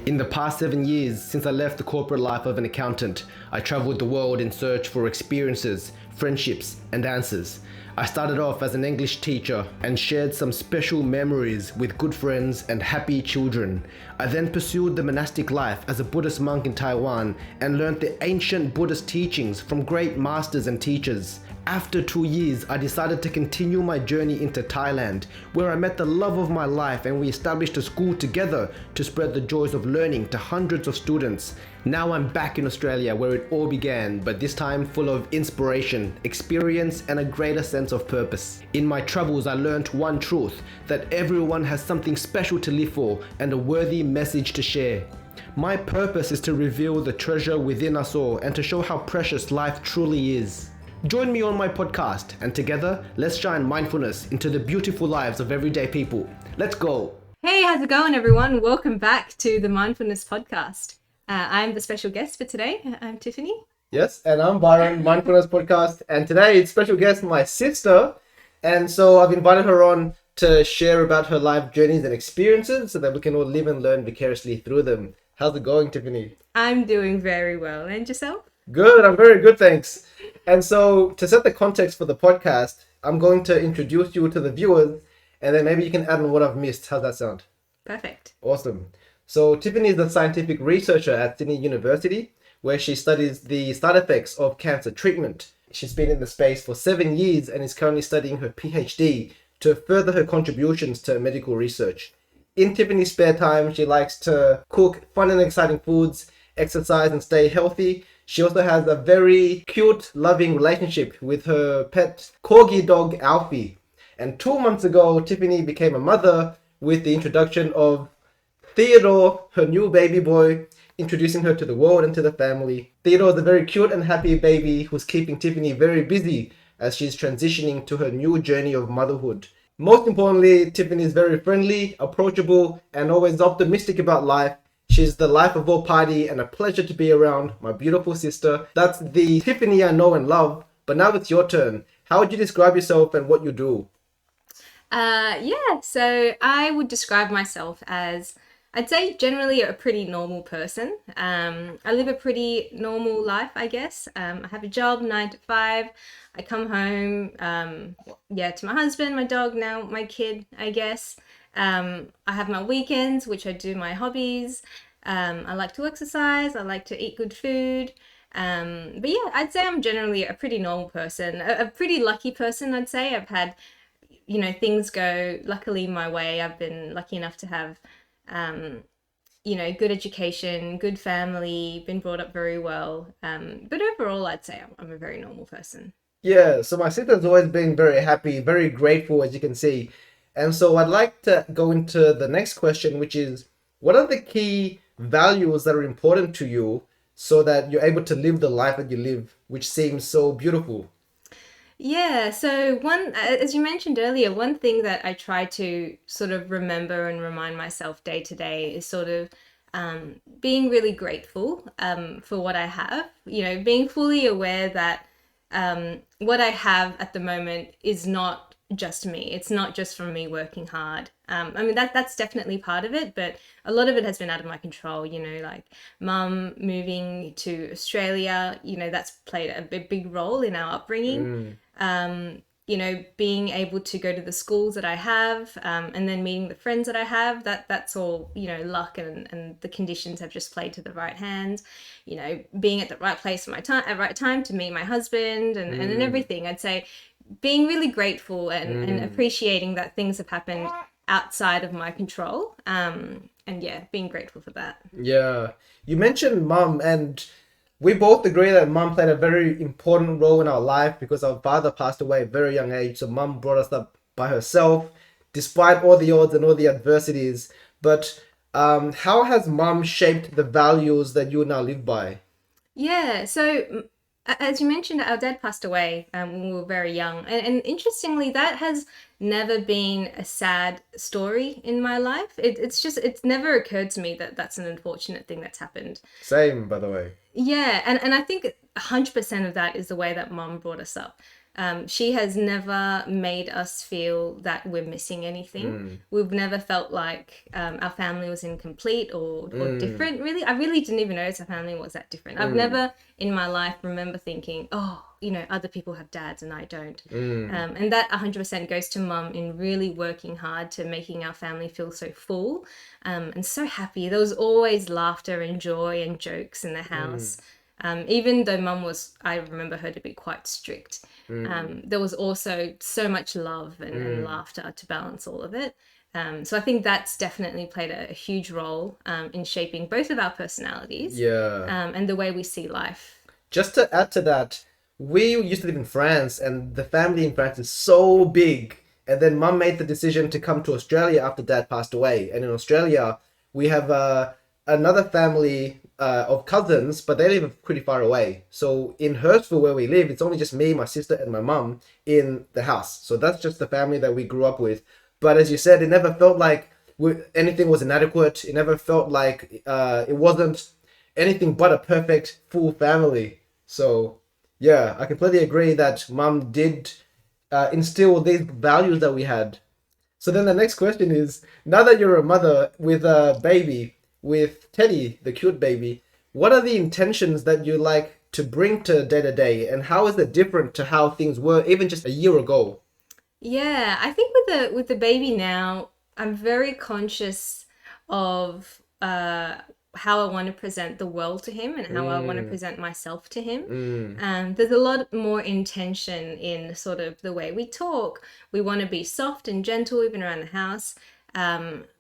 In the past 7 years, since I left the corporate life of an accountant, I traveled the world in search for experiences, friendships, and answers. I started off as an English teacher and shared some special memories with good friends and happy children. I then pursued the monastic life as a Buddhist monk in Taiwan and learned the ancient Buddhist teachings from great masters and teachers. After 2 years, I decided to continue my journey into Thailand, where I met the love of my life and we established a school together to spread the joys of learning to hundreds of students. Now I'm back in Australia where it all began, but this time full of inspiration, experience, and a greater sense of purpose. In my travels, I learned one truth, that everyone has something special to live for and a worthy message to share. My purpose is to reveal the treasure within us all and to show how precious life truly is. Join me on my podcast, and together, let's shine mindfulness into the beautiful lives of everyday people. Let's go! Hey, how's it going, everyone? Welcome back to the Mindfulness Podcast. I'm the special guest for today. I'm Tiffany. Yes, and I'm Byron, Mindfulness Podcast, and today it's special guest my sister, and so I've invited her on to share about her life journeys and experiences so that we can all live and learn vicariously through them. How's it going, Tiffany? I'm doing very well. And yourself? Good, I'm very good, thanks. And so, to set the context for the podcast, I'm going to introduce you to the viewers, and then maybe you can add on what I've missed. How's that sound? Perfect. Awesome. So, Tiffany is a scientific researcher at Sydney University, where she studies the side effects of cancer treatment. She's been in the space for 7 years and is currently studying her PhD to further her contributions to medical research. In Tiffany's spare time, she likes to cook fun and exciting foods, exercise, and stay healthy. She also has a very cute, loving relationship with her pet corgi dog, Alfie. And 2 months ago, Tiffany became a mother with the introduction of Theodore, her new baby boy, introducing her to the world and to the family. Theodore is a very cute and happy baby who's keeping Tiffany very busy as she's transitioning to her new journey of motherhood. Most importantly, Tiffany is very friendly, approachable, and always optimistic about life. She's the life of all party and a pleasure to be around, my beautiful sister. That's the Tiffany I know and love. But now it's your turn. How would you describe yourself and what you do? So I would describe myself as, I'd say, generally a pretty normal person. I live a pretty normal life, I guess. I have a job, 9 to 5. I come home, to my husband, my dog, now my kid, I guess. I have my weekends, which I do my hobbies. I like to exercise. I like to eat good food. I'd say I'm generally a pretty normal person, a pretty lucky person, I'd say. I've had, things go luckily my way. I've been lucky enough to have, good education, good family, been brought up very well. But overall, I'd say I'm a very normal person. Yeah, so my sister's always been very happy, very grateful, as you can see. And so I'd like to go into the next question, which is, what are the key values that are important to you so that you're able to live the life that you live, which seems so beautiful? Yeah, so as you mentioned earlier, one thing that I try to sort of remember and remind myself day to day is sort of being really grateful for what I have, being fully aware that what I have at the moment is not just me. It's not just from me working hard. That's definitely part of it, but a lot of it has been out of my control, like mum moving to Australia, that's played a big role in our upbringing. Being able to go to the schools that I have, and then meeting the friends that I have, that's all, luck and the conditions have just played to the right hands, being at the right place at right time to meet my husband and everything. I'd say being really grateful and appreciating that things have happened outside of my control. Being grateful for that. Yeah. You mentioned mum, and we both agree that mum played a very important role in our life because our father passed away at a very young age. So mum brought us up by herself, despite all the odds and all the adversities. But how has mum shaped the values that you now live by? Yeah, so as you mentioned, our dad passed away when we were very young. And interestingly, that has never been a sad story in my life. It's never occurred to me that that's an unfortunate thing that's happened. Same, by the way. Yeah, and I think 100% of that is the way that mum brought us up. She has never made us feel that we're missing anything. We've never felt like our family was incomplete or different, really. I really didn't even notice our family was that different. I've never in my life remember thinking, oh, other people have dads and I don't. And that 100% goes to mum in really working hard to making our family feel so full and so happy. There was always laughter and joy and jokes in the house. Even though mum I remember her to be quite strict. There was also so much love and laughter to balance all of it. So I think that's definitely played a huge role in shaping both of our personalities and the way we see life. Just to add to that, we used to live in France, and the family in France is so big. And then mum made the decision to come to Australia after dad passed away. And in Australia, we have another family of cousins, but they live pretty far away. So in Hurstville, where we live, it's only just me, my sister, and my mum in the house. So that's just the family that we grew up with. But as you said, it never felt like anything was inadequate. It never felt like it wasn't anything but a perfect full family. So yeah, I completely agree that mum did instill these values that we had. So then the next question is, now that you're a mother with a baby, with Teddy, the cute baby, what are the intentions that you like to bring to day, and how is it different to how things were even just a year ago? Yeah, I think with the baby now, I'm very conscious of how I want to present the world to him and how I want to present myself to him. There's a lot more intention in sort of the way we talk. We want to be soft and gentle even around the house.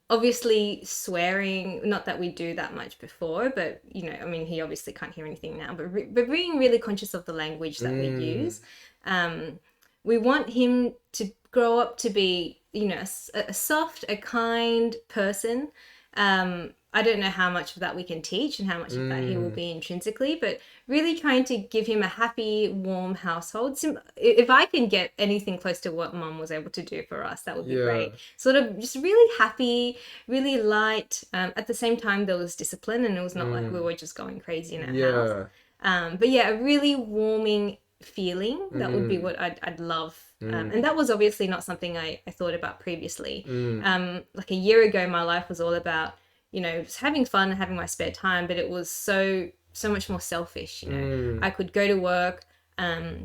Obviously swearing, not that we do that much before, but he obviously can't hear anything now, but being really conscious of the language that we use. We want him to grow up to be, a soft, a kind person. I don't know how much of that we can teach and how much of that he will be intrinsically, but really trying to give him a happy, warm household. If I can get anything close to what mum was able to do for us, that would be great. Sort of just really happy, really light. At the same time, there was discipline, and it was not like we were just going crazy in our house. But yeah, a really warming feeling. That would be what I'd love. And that was obviously not something I thought about previously. Like a year ago, my life was all about just having fun and having my spare time, but it was so much more selfish. I could go to work,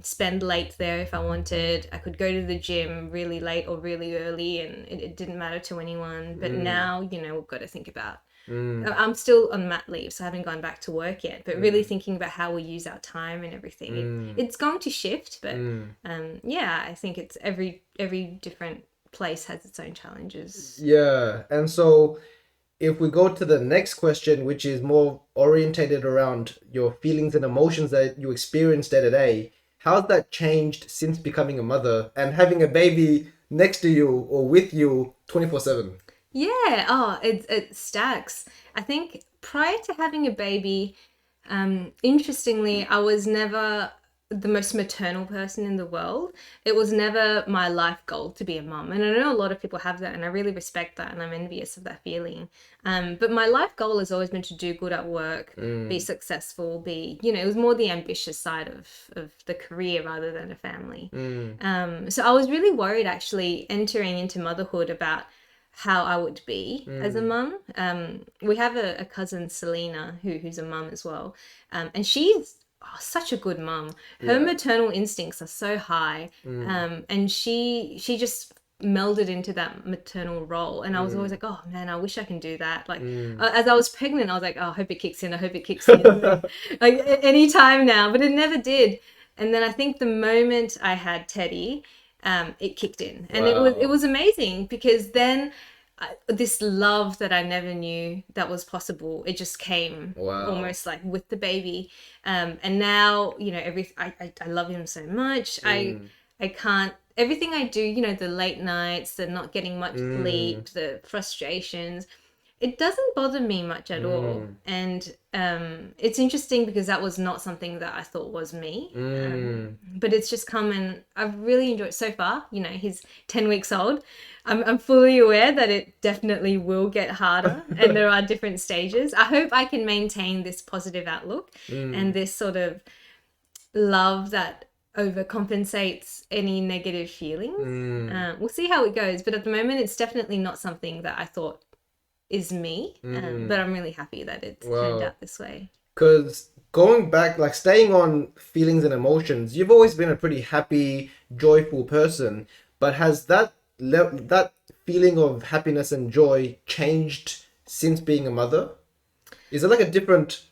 spend late there if I wanted. I could go to the gym really late or really early, and it didn't matter to anyone. But now, we've got to think about. I'm still on mat leave, so I haven't gone back to work yet, but really thinking about how we use our time and everything. It's going to shift, but yeah, I think it's every different place has its own challenges. Yeah, and so if we go to the next question, which is more orientated around your feelings and emotions that you experience day to day, how's that changed since becoming a mother and having a baby next to you or with you 24/7? Yeah, it stacks. I think prior to having a baby, interestingly, I was never the most maternal person in the world. It was never my life goal to be a mum. And I know a lot of people have that, and I really respect that, and I'm envious of that feeling. But my life goal has always been to do good at work, be successful, it was more the ambitious side of the career rather than a family. So I was really worried actually entering into motherhood about how I would be as a mum. We have a cousin, Selena, who's a mum as well. And she's such a good mum. Her maternal instincts are so high. And she just melded into that maternal role. And I was always like, oh man, I wish I can do that. Like as I was pregnant, I was like, oh, I hope it kicks in. I hope it kicks in. Like any time now, but it never did. And then I think the moment I had Teddy, it kicked in, and it was amazing, because then this love that I never knew that was possible, it just came almost like with the baby. And now I love him so much. I can't, everything I do, the late nights, the not getting much sleep, the frustrations, it doesn't bother me much at all. And it's interesting because that was not something that I thought was me. But it's just come, and I've really enjoyed it so far. He's 10 weeks old. I'm fully aware that it definitely will get harder and there are different stages. I hope I can maintain this positive outlook and this sort of love that overcompensates any negative feelings. We'll see how it goes, but at the moment it's definitely not something that I thought is me, but I'm really happy that it's turned out this way. Because going back, like staying on feelings and emotions, you've always been a pretty happy, joyful person. But has that feeling of happiness and joy changed since being a mother? Is it like a different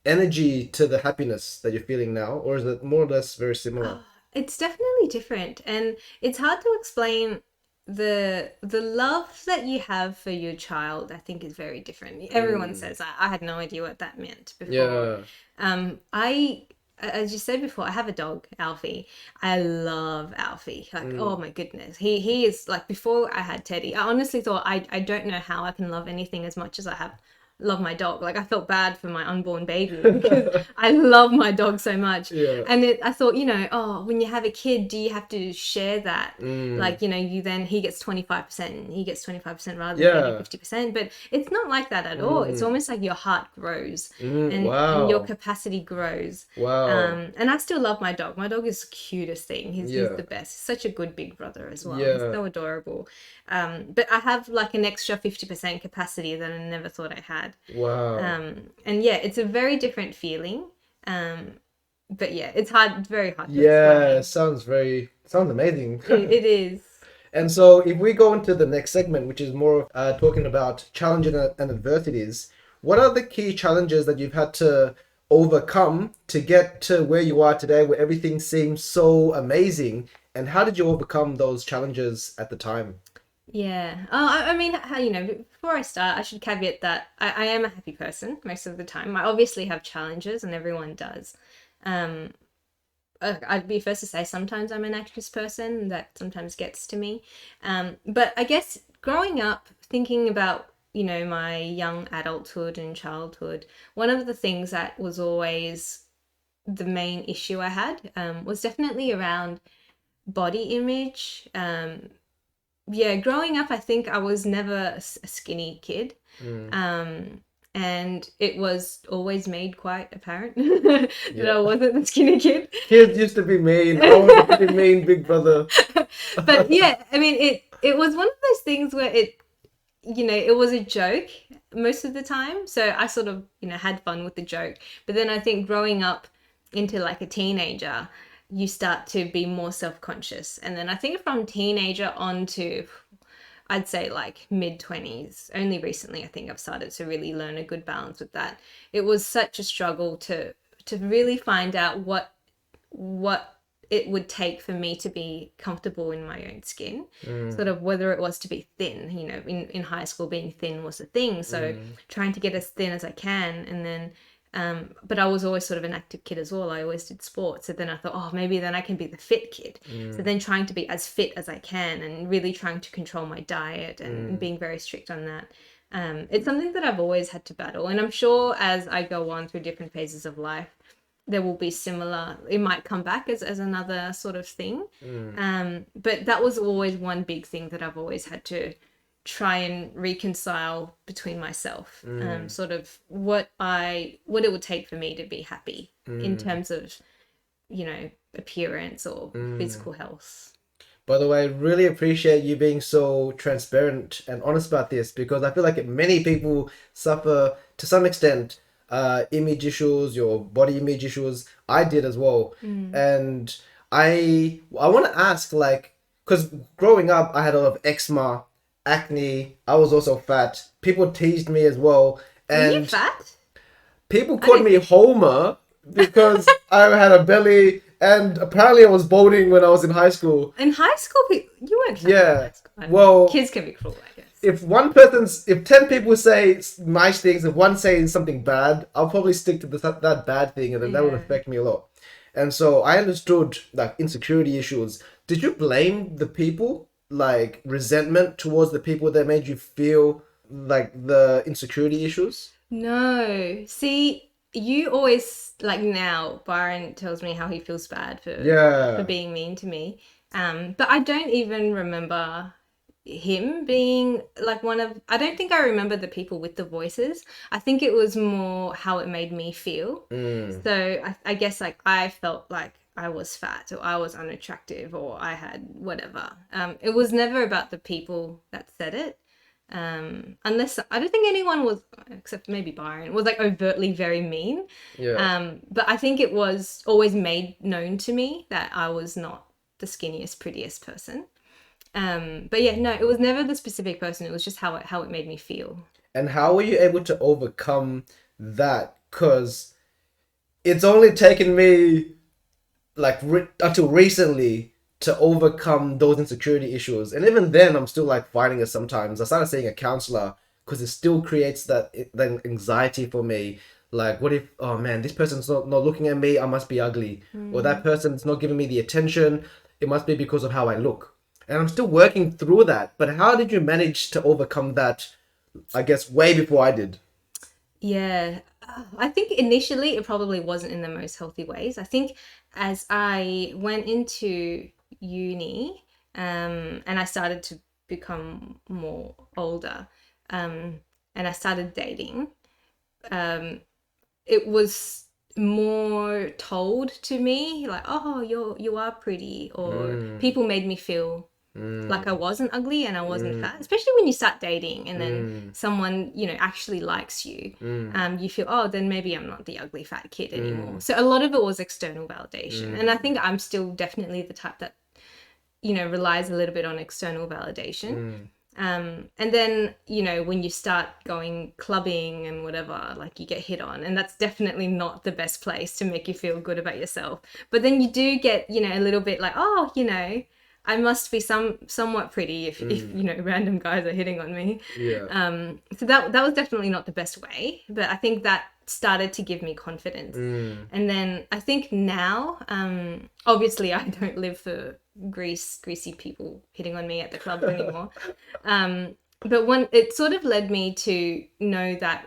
energy to the happiness that you're feeling now, or is it more or less very similar? It's definitely different, and it's hard to explain. The love that you have for your child, I think, is very different. Everyone says I had no idea what that meant before. Yeah. I, as you said before, I have a dog, Alfie. I love Alfie. Like, oh my goodness, he is like, before I had Teddy, I honestly thought I don't know how I can love anything as much as I have love my dog. Like, I felt bad for my unborn baby because I love my dog so much. Yeah. And I thought, oh, when you have a kid, do you have to share that? Like, he gets 25% and he gets 25% rather than getting 50%. But it's not like that at all. It's almost like your heart grows and your capacity grows. Wow. And I still love my dog. My dog is the cutest thing. He's the best. He's such a good big brother as well. He's so adorable. But I have like an extra 50% capacity that I never thought I had. Wow. And yeah, it's a very different feeling. But yeah, it's very hard to explain. explain. Sounds amazing. It is. And so if we go into the next segment, which is more talking about challenges and adversities, what are the key challenges that you've had to overcome to get to where you are today, where everything seems so amazing? And how did you overcome those challenges at the time? Yeah. I mean, before I start, I should caveat that I am a happy person most of the time. I obviously have challenges, and everyone does. I'd be first to say sometimes I'm an anxious person. That sometimes gets to me. But I guess growing up, thinking about, my young adulthood and childhood, one of the things that was always the main issue I had was definitely around body image. Yeah, growing up, I think I was never a skinny kid. And it was always made quite apparent that I wasn't the skinny kid. Kids used to be mean. I was a pretty mean big brother. But yeah, I mean, it was one of those things where it was a joke most of the time. So I sort of, had fun with the joke. But then I think growing up into like a teenager, you start to be more self-conscious. And then I think from teenager on to, I'd say like mid-20s, only recently I think I've started to really learn a good balance with that. It was such a struggle to really find out what it would take for me to be comfortable in my own skin. Sort of whether it was to be thin, in high school being thin was a thing. So trying to get as thin as I can, and then but I was always sort of an active kid as well. I always did sports. So then I thought, oh, maybe then I can be the fit kid. So then trying to be as fit as I can and really trying to control my diet and being very strict on that. It's something that I've always had to battle. And I'm sure as I go on through different phases of life, there will be similar, it might come back as another sort of thing. But that was always one big thing that I've always had to try and reconcile between myself, sort of what it would take for me to be happy in terms of, appearance or physical health. By the way, I really appreciate you being so transparent and honest about this, because I feel like many people suffer to some extent image issues, your body image issues. I did as well. And I want to ask, like, because growing up I had a lot of eczema, acne. I was also fat. People teased me as well. And were you fat? People called me Homer because I had a belly, and apparently I was balding when I was in high school. In high school, you weren't fat. Yeah. Well, kids can be cruel, I guess. If 10 people say nice things, if one says something bad, I'll probably stick to that bad thing, and then that would affect me a lot. And so I understood like insecurity issues. Did you blame the people? Like resentment towards the people that made you feel like the insecurity issues? No. See, you always, like, now Byron tells me how he feels bad for being mean to me. But I don't even remember him being like I don't think I remember the people with the voices. I think it was more how it made me feel. So I guess like I felt like I was fat or I was unattractive or I had whatever. It was never about the people that said it. Unless I don't think anyone was, except maybe Byron, was like overtly very mean. Yeah. But I think it was always made known to me that I was not the skinniest, prettiest person. But yeah, no, it was never the specific person. It was just how it made me feel. And how were you able to overcome that? Because it's only taken me like until recently to overcome those insecurity issues, and even then I'm still like fighting it sometimes. I started seeing a counselor because it still creates that anxiety for me. Like, what if, oh man, this person's not looking at me, I must be ugly, or that person's not giving me the attention, it must be because of how I look. And I'm still working through that. But how did you manage to overcome that, I guess, way before I did? Yeah, I think initially it probably wasn't in the most healthy ways. I think as I went into uni, and I started to become more older, and I started dating, um, it was more told to me like, oh, you are pretty, or people made me feel like I wasn't ugly and I wasn't fat, especially when you start dating and then someone, actually likes you. You feel, oh, then maybe I'm not the ugly fat kid anymore. So a lot of it was external validation. And I think I'm still definitely the type that, relies a little bit on external validation. And then, when you start going clubbing and whatever, like you get hit on, and that's definitely not the best place to make you feel good about yourself. But then you do get, a little bit like, oh, I must be somewhat pretty if random guys are hitting on me. Yeah. So that was definitely not the best way, but I think that started to give me confidence. And then I think now, obviously I don't live for greasy people hitting on me at the club anymore. But it sort of led me to know that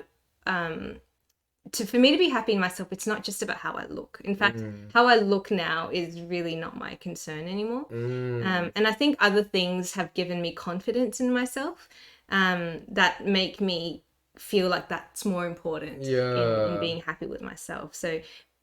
for me to be happy in myself, it's not just about how I look. In fact, how I look now is really not my concern anymore. And I think other things have given me confidence in myself, that make me feel like that's more important in being happy with myself. So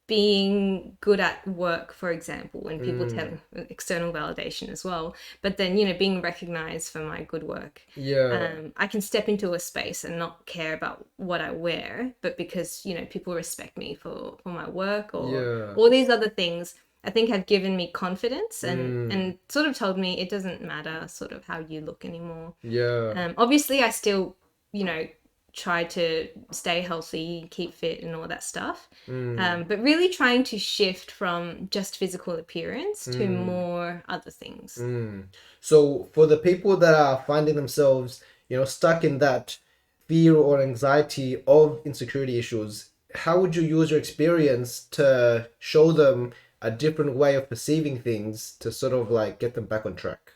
being good at work, for example, when people tell external validation as well, but then being recognized for my good work. I can step into a space and not care about what I wear, but because people respect me for my work, or all these other things, I think have given me confidence and sort of told me it doesn't matter sort of how you look anymore. Obviously I still try to stay healthy, keep fit and all that stuff. But really trying to shift from just physical appearance to more other things. So for the people that are finding themselves, stuck in that fear or anxiety of insecurity issues, how would you use your experience to show them a different way of perceiving things to sort of like get them back on track?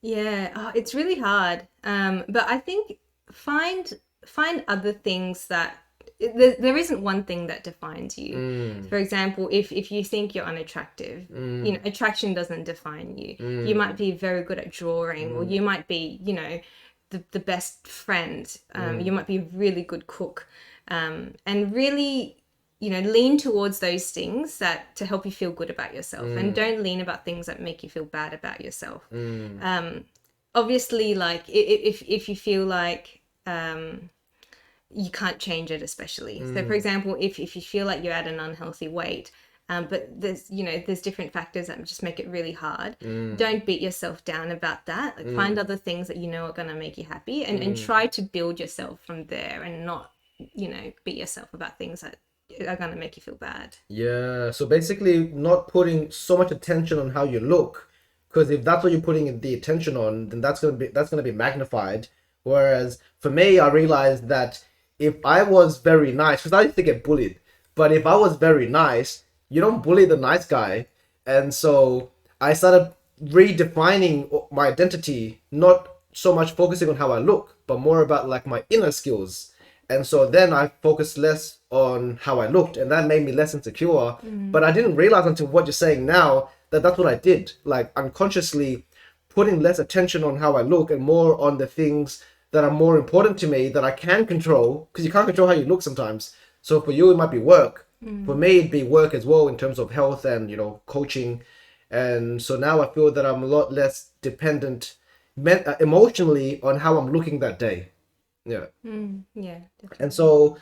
Yeah, it's really hard. But I think find other things that there isn't one thing that defines you. For example, if you think you're unattractive, attraction doesn't define you. You might be very good at drawing, or you might be the best friend. You might be a really good cook, and really lean towards those things that to help you feel good about yourself, and don't lean about things that make you feel bad about yourself. Obviously, like if you feel like you can't change it, especially. So for example, if you feel like you're at an unhealthy weight, but there's different factors that just make it really hard, don't beat yourself down about that. Like find other things that are going to make you happy, and try to build yourself from there, and not beat yourself about things that are going to make you feel bad. Yeah, so basically not putting so much attention on how you look, because if that's what you're putting the attention on, then that's gonna be magnified. Whereas for me, I realized that if I was very nice, because I used to get bullied, but if I was very nice, you don't bully the nice guy. And so I started redefining my identity, not so much focusing on how I look, but more about like my inner skills. And so then I focused less on how I looked, and that made me less insecure. But I didn't realize until what you're saying now that that's what I did, like unconsciously putting less attention on how I look and more on the things that are more important to me that I can control, because you can't control how you look sometimes. So for you, it might be work, For me, it'd be work as well in terms of health and, coaching. And so now I feel that I'm a lot less dependent emotionally on how I'm looking that day. Yeah. Yeah, And definitely. so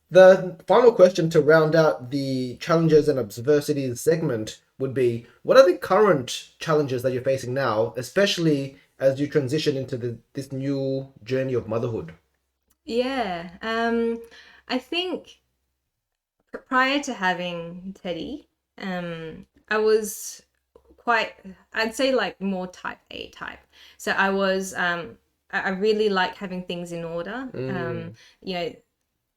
the final question to round out the challenges and adversities segment would be, what are the current challenges that you're facing now, especially as you transition into this new journey of motherhood? Yeah. I think prior to having Teddy, I was quite, I'd say like more type A type. So I was, I really like having things in order. Mm, You know,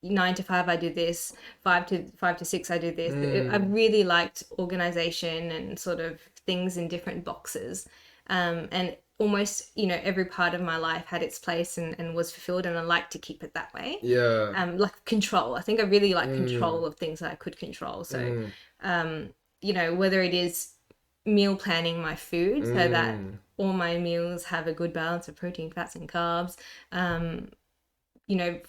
9 to 5 I do this, five to six I do this. I mm, really liked organization and sort of things in different boxes, and almost every part of my life had its place and was fulfilled, and I like to keep it that way. yeah. Like control, I think I really like Mm, control of things that I could control. So mm, whether it is meal planning my food so that mm, all my meals have a good balance of protein, fats, and carbs. Um, you know,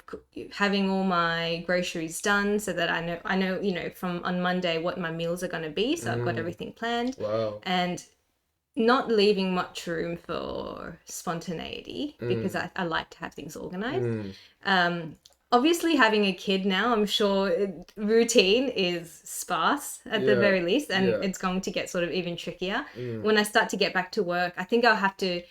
having all my groceries done so that I know, from on Monday what my meals are going to be. So I've got mm. everything planned, Wow. and not leaving much room for spontaneity because Mm, I like to have things organized. mm, Um, Obviously, having a kid now, I'm sure routine is sparse at the yeah. very least, and Yeah. it's going to get sort of even trickier. Mm, When I start to get back to work, I think I'll have to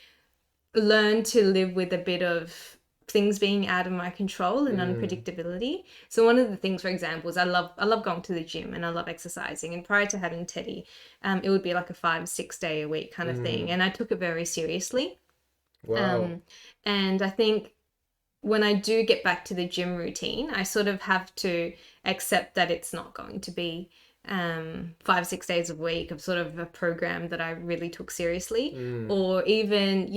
learn to live with a bit of things being out of my control and mm, unpredictability. So one of the things, for example, is I love going to the gym and I love exercising. And prior to having Teddy, it would be like a 5 6 day a week kind of thing, mm. and I took it very seriously. Wow. Um, and I think when I do get back to the gym routine, I sort of have to accept that it's not going to be 5 6 days a week of sort of a program that I really took seriously, Mm, or even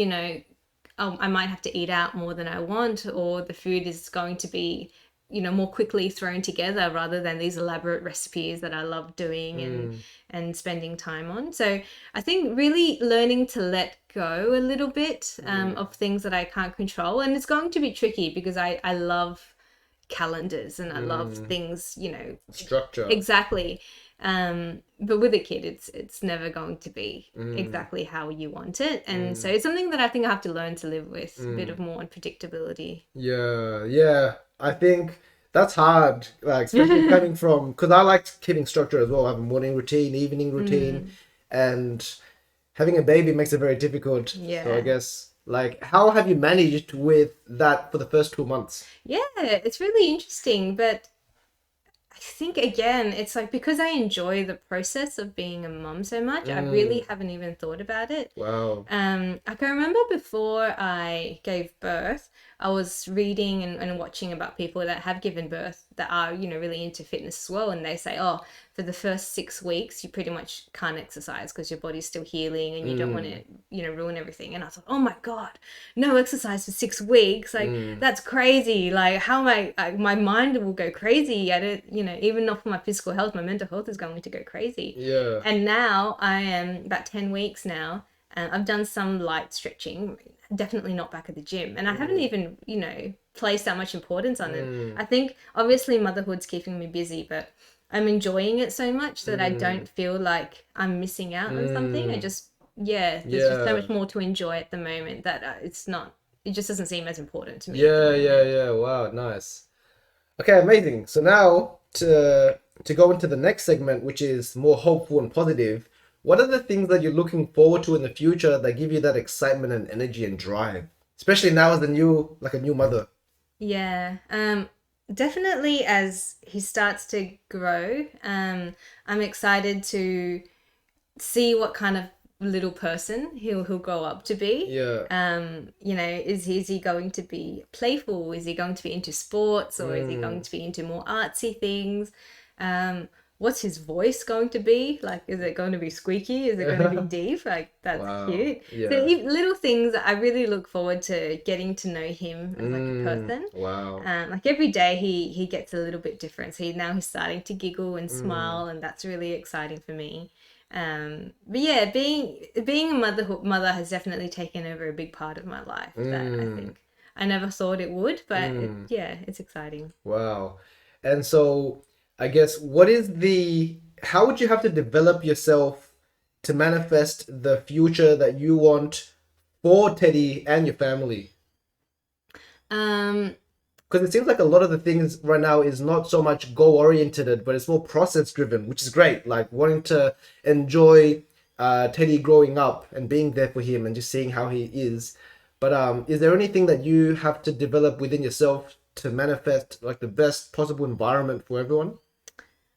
I might have to eat out more than I want, or the food is going to be more quickly thrown together rather than these elaborate recipes that I love doing mm, and spending time on. So I think really learning to let go a little bit mm, of things that I can't control, and it's going to be tricky because I love calendars and I love mm. things, Structure. exactly. But with a kid, it's never going to be Mm, exactly how you want it, and so mm, it's something that I think I have to learn to live with, a bit mm. of more unpredictability. Yeah, yeah. I think that's hard, like especially coming from, because I like keeping structure as well. I have a morning routine, evening routine, Mm, and having a baby makes it very difficult. So I yeah. guess, like, how have you managed with that for the first 2 months? Yeah, it's really interesting, but I think again, it's like because I enjoy the process of being a mum so much, I Mm, really haven't even thought about it. wow. I can remember before I gave birth, I was reading and watching about people that have given birth that are, really into fitness as well. And they say, oh, for the first 6 weeks, you pretty much can't exercise because your body's still healing and you don't want to, Mm, ruin everything. And I thought, oh my God, no exercise for 6 weeks. Like, mm, that's crazy. Like, how am my mind will go crazy. I don't, even not for my physical health, my mental health is going to go crazy. yeah. And now I am about 10 weeks now, and I've done some light stretching, definitely not back at the gym. And I haven't Mm, even, placed that much importance on it. mm, I think obviously motherhood's keeping me busy, but I'm enjoying it so much that I mm, don't feel like I'm missing out on something. I mm, just, yeah, there's just so yeah. much more to enjoy at the moment that it just doesn't seem as important to me at the Yeah, yeah, moment. yeah. Wow, nice. Okay, amazing. So now to go into the next segment, which is more hopeful and positive, what are the things that you're looking forward to in the future that give you that excitement and energy and drive? Especially now as a new mother. Yeah, definitely as he starts to grow, I'm excited to see what kind of little person he'll grow up to be. Yeah. Is he going to be playful? Is he going to be into sports, or is he going Mm, to be into more artsy things? Um, what's his voice going to be? Like, is it going to be squeaky? Is it going to be deep? Like, that's wow. cute. So Yeah. little things, I really look forward to getting to know him as like a Mm, person. wow. Like every day he gets a little bit different. So he's starting to giggle and Mm, smile, and that's really exciting for me. But yeah, being a mother has definitely taken over a big part of my life that I mm, think I never thought it would, but mm. yeah, it's exciting. Wow. And so, I guess, how would you have to develop yourself to manifest the future that you want for Teddy and your family? Um, Because it seems like a lot of the things right now is not so much goal oriented, but it's more process driven, which is great. Like wanting to enjoy Teddy growing up and being there for him and just seeing how he is. But is there anything that you have to develop within yourself to manifest like the best possible environment for everyone?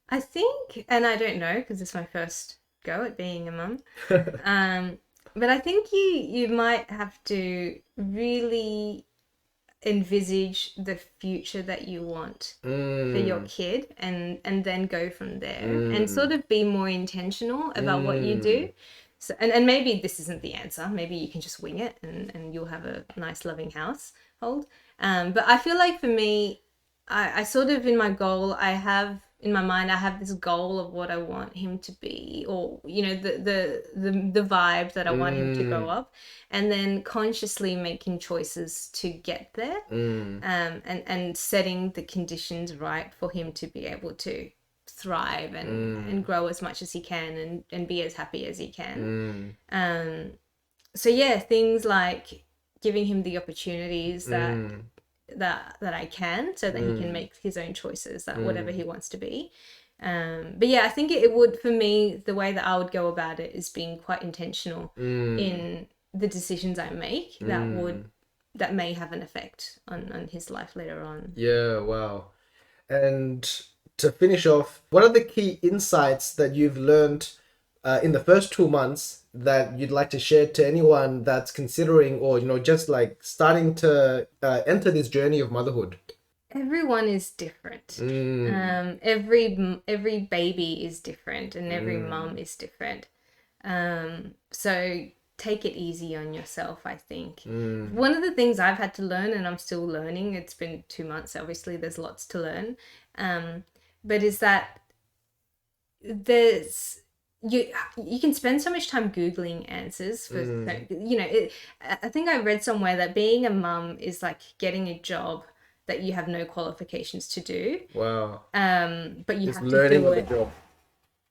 I think, and I don't know because it's my first go at being a mum. But I think you might have to really envisage the future that you want for your Mm, kid, and then go from there and mm, sort of be more intentional about what you do. mm, So, and maybe this isn't the answer, maybe you can just wing it, and you'll have a nice loving household. But I feel like for me, I sort of, in my goal, I have in my mind, I have this goal of what I want him to be, or the vibe that I want him to grow mm, up, and then consciously making choices to get there, mm, and setting the conditions right for him to be able to thrive and mm, grow as much as he can, and be as happy as he can. mm, Um, so yeah, things like giving him the opportunities mm, that I can, so that he can mm, make his own choices, that whatever he mm, wants to be. But yeah, I think it would, for me, the way that I would go about it is being quite intentional mm, in the decisions I make mm. that may have an effect on his life later on. Yeah, wow. And to finish off, what are the key insights that you've learned in the first 2 months that you'd like to share to anyone that's considering or, just like starting to enter this journey of motherhood? Everyone is different. Mm, Every baby is different, and every mm, mum is different. So take it easy on yourself, I think. mm, One of the things I've had to learn, and I'm still learning, it's been 2 months, obviously, there's lots to learn, but is that there's you can spend so much time googling answers for, mm. I think I read somewhere that being a mum is like getting a job that you have no qualifications to do, Wow. but you Just have to learning do on the it. job.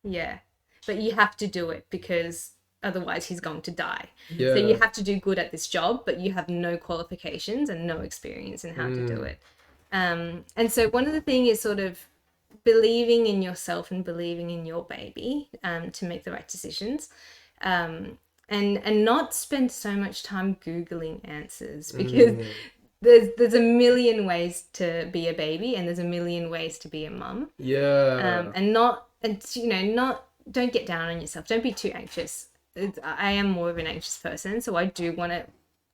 Yeah, but you have to do it because otherwise he's going to die. So you Yeah. have to do good at this job, but you have no qualifications and no experience in how to do Mm, it. And so one of the things is sort of believing in yourself and believing in your baby, to make the right decisions, and not spend so much time googling answers, because mm. there's a million ways to be a baby, and there's a million ways to be a mum, Yeah. and not and not don't get down on yourself, don't be too anxious. I am more of an anxious person, so I do want to,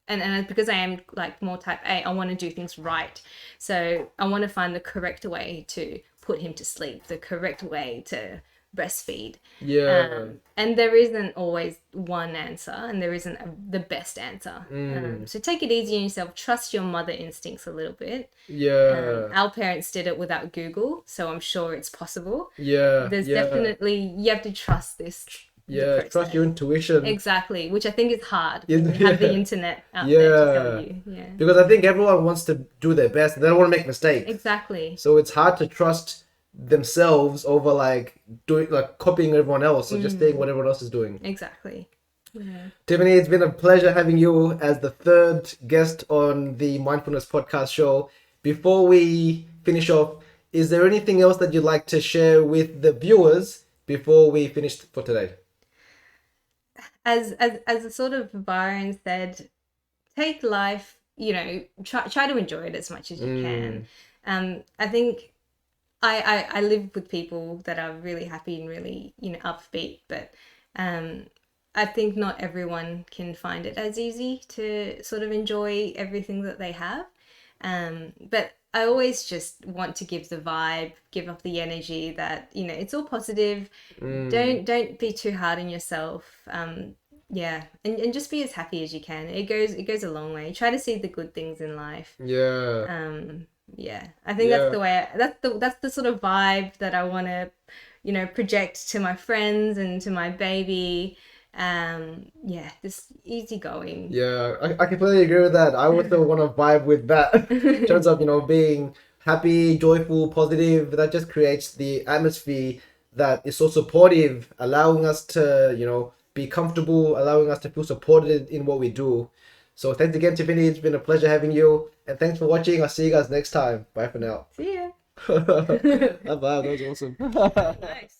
and because I am like more type A, I want to do things right. So I want to find the correct way to put him to sleep, the correct way to breastfeed. Yeah. And there isn't always one answer, and there isn't the best answer. Mm. So take it easy on yourself, trust your mother instincts a little bit. Yeah. Our parents did it without Google, so I'm sure it's possible. Yeah. There's Yeah. definitely, you have to trust the Yeah. Trust your process. intuition. Exactly, which I think is hard when you have the Yeah. internet out there to tell Yeah. you. Yeah, Because I think everyone wants to do their best. They don't want to make mistakes. exactly. So it's hard to trust themselves over like doing like copying everyone else or just saying Mm, what everyone else is doing. exactly. Yeah. Tiffany, it's been a pleasure having you as the third guest on the Mindfulness Podcast show. Before we finish off, is there anything else that you'd like to share with the viewers before we finish for today? As a sort of Byron said, take life, try to enjoy it as much as you can. Mm, I think I live with people that are really happy and really, upbeat, but um, I think not everyone can find it as easy to sort of enjoy everything that they have. But I always just want to give the vibe, give off the energy that, it's all positive. mm, Don't be too hard on yourself. Yeah, and just be as happy as you can. It goes a long way. Try to see the good things in life. yeah, Yeah, I think that's yeah, the way that's the sort of vibe that I want to, project to my friends and to my baby. Yeah, just easygoing. yeah. I completely agree with that. I also want to vibe with that. In terms of, being happy, joyful, positive. That just creates the atmosphere that is so supportive, allowing us to, be comfortable, allowing us to feel supported in what we do. So thanks again, Tiffany. It's been a pleasure having you. And thanks for watching. I'll see you guys next time. Bye for now. See ya. Bye bye. That was awesome. Nice.